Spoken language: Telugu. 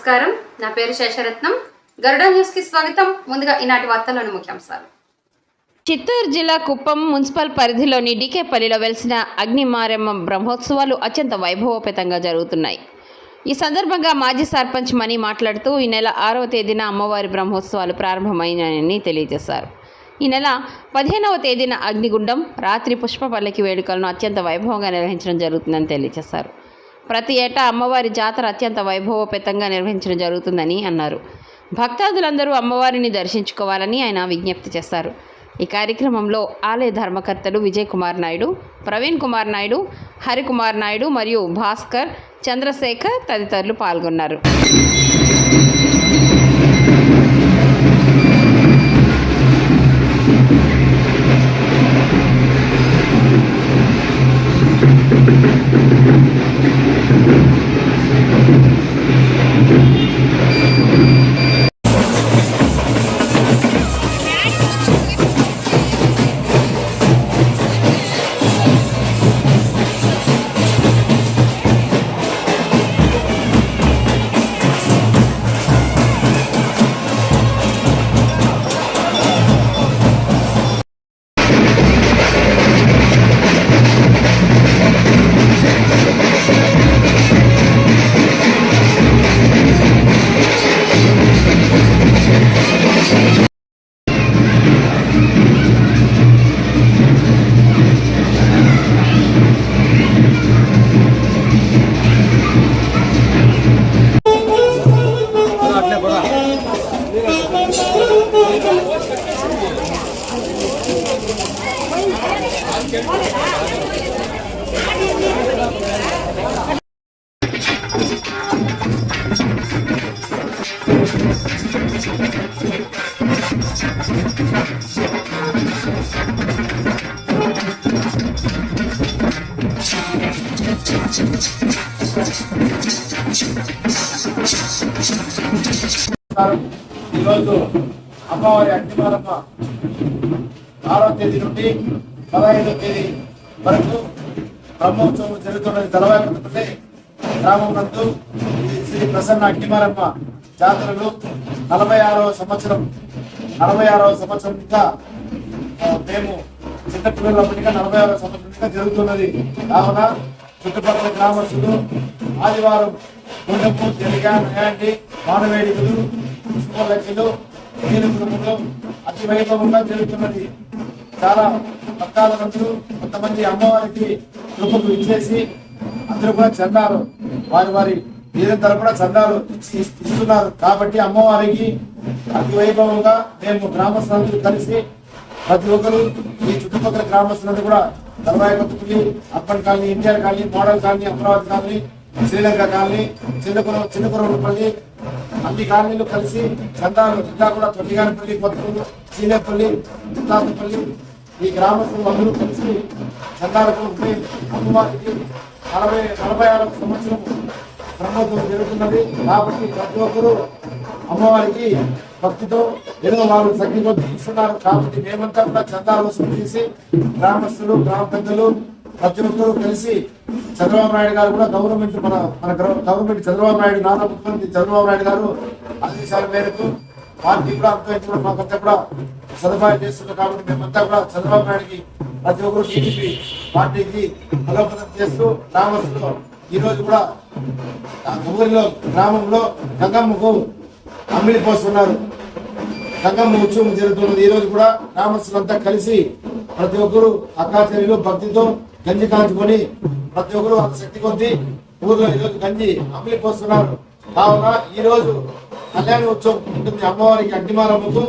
నమస్కారం. నా పేరు శేషరత్నం. గరుడ న్యూస్ కి స్వాగతం. ముందుగా ఈనాటి వార్తల్లోని ముఖ్యాంశాలు. చిత్తూరు జిల్లా కుప్పం మున్సిపల్ పరిధిలోని డీకేపల్లిలో వెలిసిన అగ్నిమారమ్మ బ్రహ్మోత్సవాలు అత్యంత వైభవోపేతంగా జరుగుతున్నాయి. ఈ సందర్భంగా మాజీ సర్పంచ్ మణి మాట్లాడుతూ ఈ నెల 6వ తేదీన అమ్మవారి బ్రహ్మోత్సవాలు ప్రారంభమైనాయని తెలియజేశారు. ఈ నెల 15వ తేదీన అగ్నిగుండం, రాత్రి పుష్పపల్లకి వేడుకలను అత్యంత వైభవంగా నిర్వహించడం జరుగుతుందని తెలియజేశారు. ప్రతి ఏటా అమ్మవారి జాతర అత్యంత వైభవోపేతంగా నిర్వహించడం జరుగుతుందని అన్నారు. భక్తాదులందరూ అమ్మవారిని దర్శించుకోవాలని ఆయన విజ్ఞప్తి చేశారు. ఈ కార్యక్రమంలో ఆలయ ధర్మకర్తలు విజయ్ కుమార్ నాయుడు, ప్రవీణ్ కుమార్ నాయుడు, హరికుమార్ నాయుడు మరియు భాస్కర్, చంద్రశేఖర్ తదితరులు పాల్గొన్నారు. ఈరోజు అమ్మవారి అగ్నిమారమ్మ 6వ తేదీ నుండి 15వ తేదీ వరకు బ్రహ్మోత్సవం జరుగుతున్నది. తలవాయిపల్లి గ్రామం నందు శ్రీ ప్రసన్న అగ్నిమారమ్మ జాతరలు 46వ సంవత్సరం ఇంకా మేము చిన్నపిల్లలప్పటిగా 46వ సంవత్సరం జరుగుతున్నది. కావున చుట్టుపక్కల గ్రామస్తులు ఆదివారం గుండెపు, తెలుగా, నయాండి, మానవేడికలు, పుష్పలకిలు, నీరుములు అతి వైభవంగా జరుగుతున్నది. చాలా భక్తాదులందరూ కొంతమంది అమ్మవారికి కృపకు ఇచ్చేసి అందరూ కూడా చందాలు వారి వీరందరూ కూడా చందాలు ఇస్తున్నారు. కాబట్టి అమ్మవారికి అతి వైభవంగా మేము గ్రామస్తులందరూ కలిసి ప్రతి ఒక్కరు ఈ చుట్టుపక్కల గ్రామస్తులందరూ కూడా Talavayipalli, urban colony, NTR colony, model colony, Amaravati colony, Sri Lanka colony, Chinnakurapalli అన్ని కాలనీలు కలిసి చందాలు ఇంకా కూడా తొట్టిగానపల్లి, కొత్తూరు, చీలేపల్లి, ముత్తాపల్లి ఈ గ్రామస్తులు అందరూ కలిసి చందాలకు అమ్మవారికి 46వ సంవత్సరం బ్రహ్మోత్సవం జరుగుతున్నది. కాబట్టి ప్రతి ఒక్కరూ అమ్మవారికి భక్తితో ఏదో వారు శక్తి కొద్ది ఇస్తున్నారు. కాబట్టి మేమంతా కూడా చందాలు వసూలు చేసి గ్రామస్తులు, గ్రామ పెద్దలు ప్రతి ఒక్కరూ కలిసి చంద్రబాబు నాయుడు గారు కూడా గవర్నమెంట్ చంద్రబాబు నాయుడు, నారా ముఖ్యమంత్రి చంద్రబాబు నాయుడు గారు ఆదేశాల మేరకు పార్టీ కూడా అంతా మాకంతా కూడా సదుపాయం చేస్తున్నారు. కాబట్టి మేమంతా కూడా చంద్రబాబు నాయుడికి ప్రతి ఒక్కరు టీడీపీ పార్టీకి బలోపేతం చేస్తూ గ్రామస్తులు ఈ రోజు కూడా ఊరిలో గ్రామంలో గంగమ్మకు అమ్మిడి పోస్తున్నారు. గంగమ్మ ఉత్సవం జరుగుతున్నది. ఈ రోజు కూడా గ్రామస్తులంతా కలిసి ప్రతి ఒక్కరు అక్కాచెల్లెలు భక్తితో గంజి కాల్చుకొని ప్రతి ఒక్కరు అంత శక్తి కొద్ది ఊర్లో ఈరోజు గంజి అమ్మిడి పోస్తున్నారు. కావున ఈ రోజు కళ్యాణ ఉత్సవం ఉంటుంది అమ్మవారికి అగ్నిమారమ్మకు.